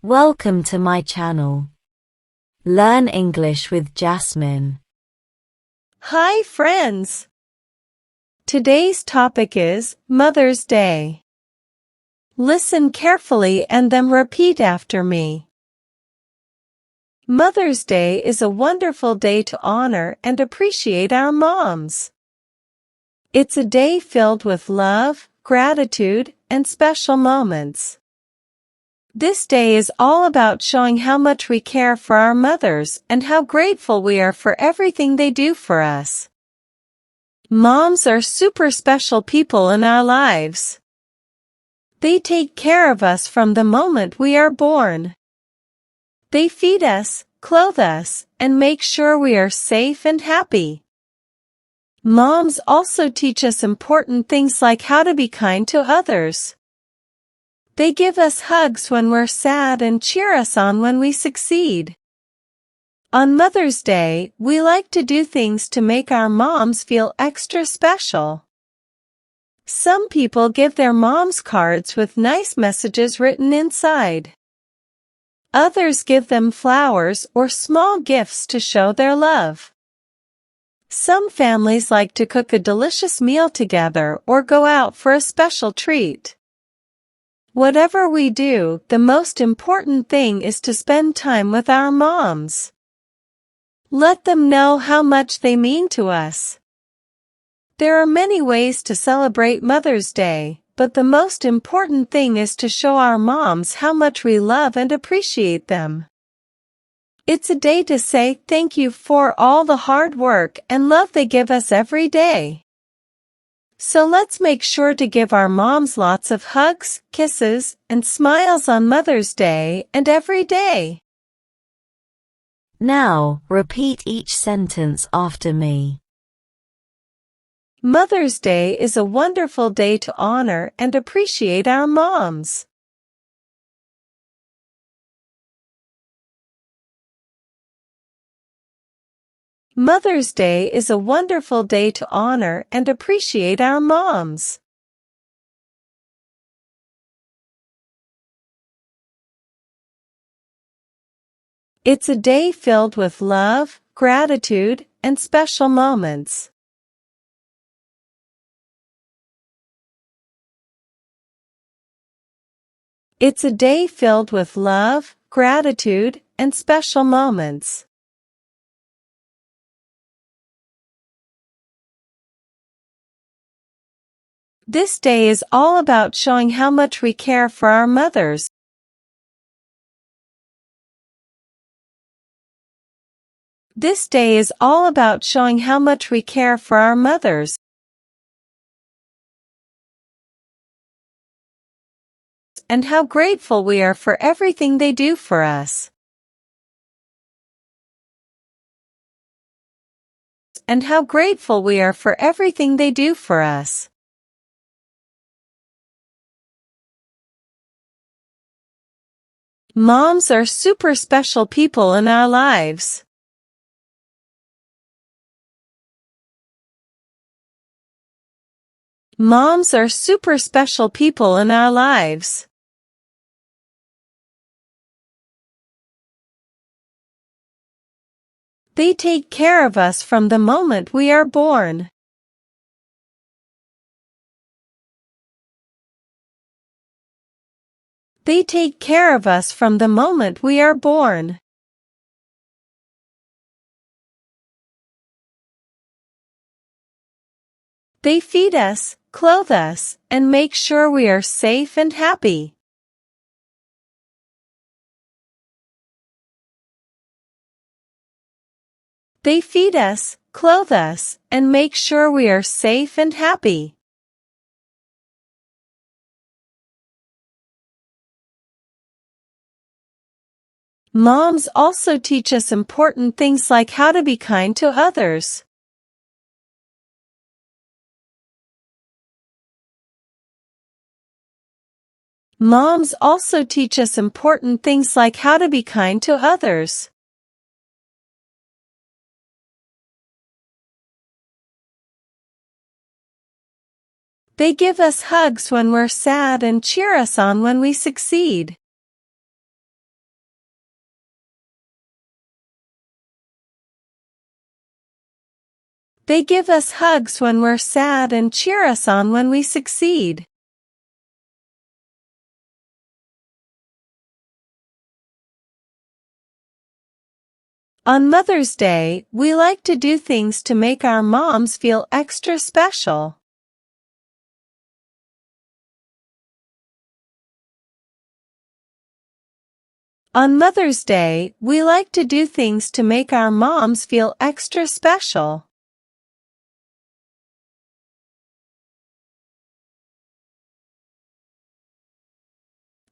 Welcome to my channel. Learn English with Jasmine. Hi friends! Today's topic is Mother's Day. Listen carefully and then repeat after me. Mother's Day is a wonderful day to honor and appreciate our moms. It's a day filled with love, gratitude, and special moments. This day is all about showing how much we care for our mothers and how grateful we are for everything they do for us. Moms are super special people in our lives. They take care of us from the moment we are born. They feed us, clothe us, and make sure we are safe and happy. Moms also teach us important things like how to be kind to others. They give us hugs when we're sad and cheer us on when we succeed. On Mother's Day, we like to do things to make our moms feel extra special. Some people give their moms cards with nice messages written inside. Others give them flowers or small gifts to show their love. Some families like to cook a delicious meal together or go out for a special treat. Whatever we do, the most important thing is to spend time with our moms. Let them know how much they mean to us. There are many ways to celebrate Mother's Day, but the most important thing is to show our moms how much we love and appreciate them. It's a day to say thank you for all the hard work and love they give us every day. So let's make sure to give our moms lots of hugs, kisses, and smiles on Mother's Day and every day. Now, repeat each sentence after me. Mother's Day is a wonderful day to honor and appreciate our moms. Mother's Day is a wonderful day to honor and appreciate our moms. It's a day filled with love, gratitude, and special moments. It's a day filled with love, gratitude, and special moments. This day is all about showing how much we care for our mothers. This day is all about showing how much we care for our mothers and how grateful we are for everything they do for us. And how grateful we are for everything they do for us. Moms are super special people in our lives. Moms are super special people in our lives. They take care of us from the moment we are born. They take care of us from the moment we are born. They feed us, clothe us, and make sure we are safe and happy. They feed us, clothe us, and make sure we are safe and happy. Moms also teach us important things like how to be kind to others. Moms also teach us important things like how to be kind to others. They give us hugs when we're sad and cheer us on when we succeed. They give us hugs when we're sad and cheer us on when we succeed. On Mother's Day, we like to do things to make our moms feel extra special. On Mother's Day, we like to do things to make our moms feel extra special.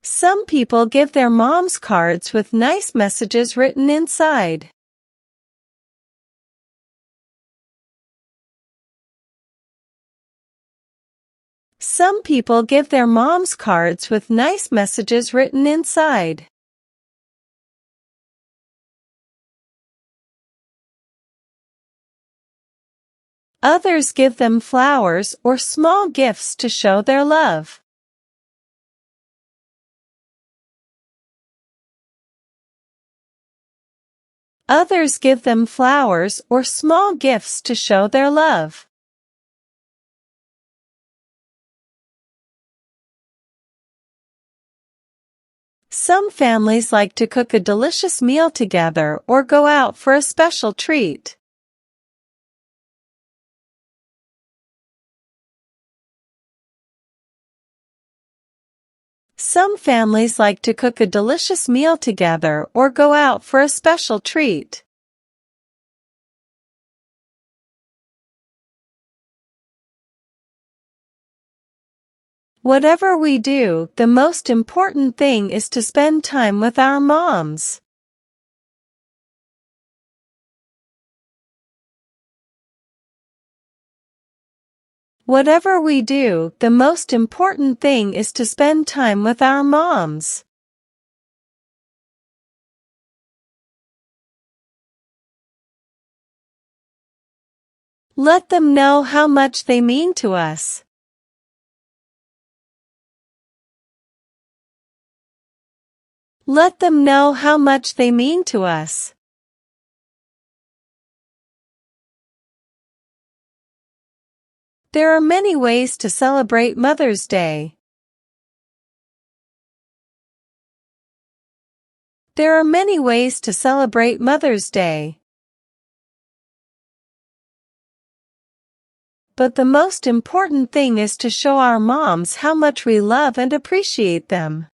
Some people give their moms cards with nice messages written inside. Some people give their moms cards with nice messages written inside. Others give them flowers or small gifts to show their love. Others give them flowers or small gifts to show their love. Some families like to cook a delicious meal together or go out for a special treat. Some families like to cook a delicious meal together or go out for a special treat. Whatever we do, the most important thing is to spend time with our moms. Whatever we do, the most important thing is to spend time with our moms. Let them know how much they mean to us. Let them know how much they mean to us. There are many ways to celebrate Mother's Day. There are many ways to celebrate Mother's Day. But the most important thing is to show our moms how much we love and appreciate them.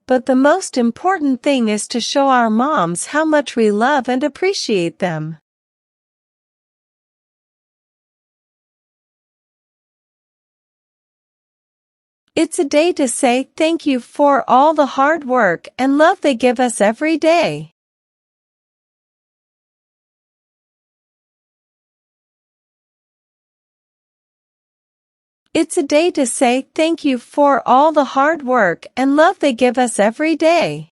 But the most important thing is to show our moms how much we love and appreciate them. It's a day to say thank you for all the hard work and love they give us every day. It's a day to say thank you for all the hard work and love they give us every day.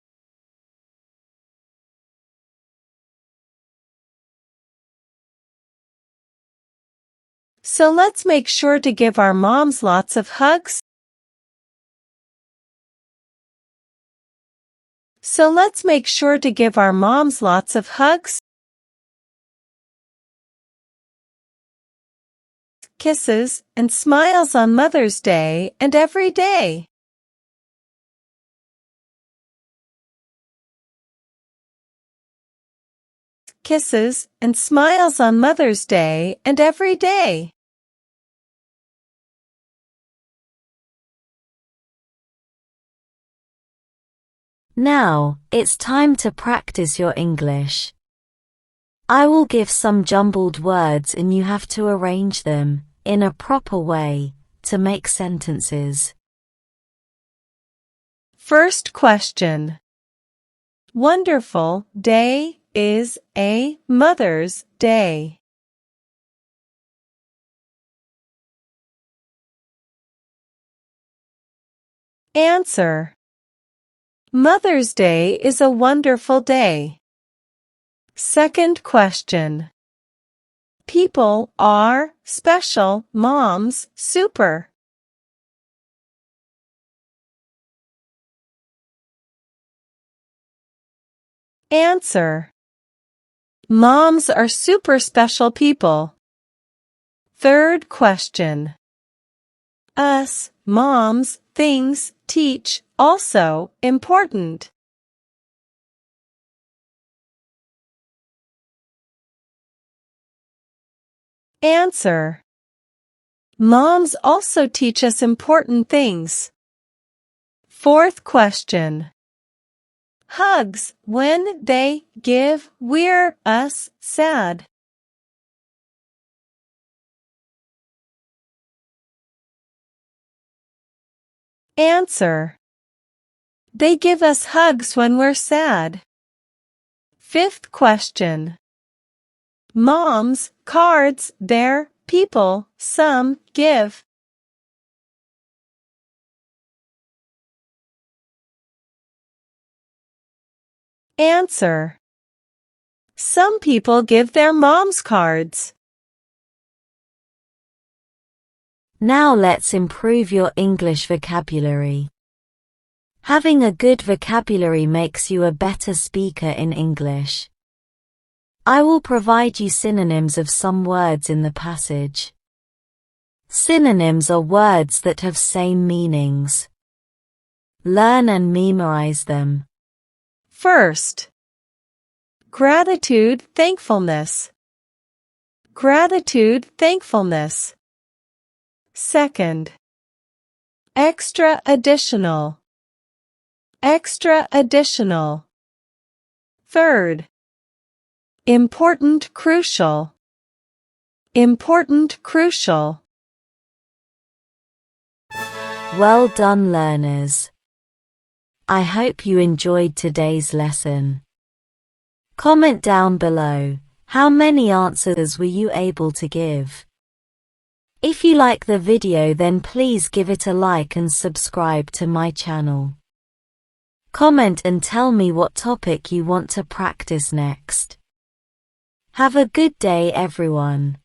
So let's make sure to give our moms lots of hugs. So let's make sure to give our moms lots of hugs, kisses, and smiles on Mother's Day and every day. Kisses and smiles on Mother's Day and every day. Now, it's time to practice your English. I will give some jumbled words and you have to arrange them in a proper way to make sentences. First question. Wonderful day is a Mother's Day. Answer. Mother's Day is a wonderful day. Second question. People are special, moms, super. Answer. Moms are super special people. Third question. Us, moms, things, teach, also, important. Answer. Moms also teach us important things. Fourth question. Hugs, when they give, we're us sad. Answer. They give us hugs when we're sad. Fifth question. Moms, cards, they're people, some give. Answer. Some people give their moms cards. Now let's improve your English vocabulary. Having a good vocabulary makes you a better speaker in English. I will provide you synonyms of some words in the passage. Synonyms are words that have same meanings. Learn and memorize them. First. Gratitude, thankfulness. Gratitude, thankfulness. Second. Extra, additional. Extra, additional. Third. Important, crucial. Important, crucial. Well done, learners. I hope you enjoyed today's lesson. Comment down below, how many answers were you able to give? If you like the video, then please give it a like and subscribe to my channel. Comment and tell me what topic you want to practice next. Have a good day, everyone.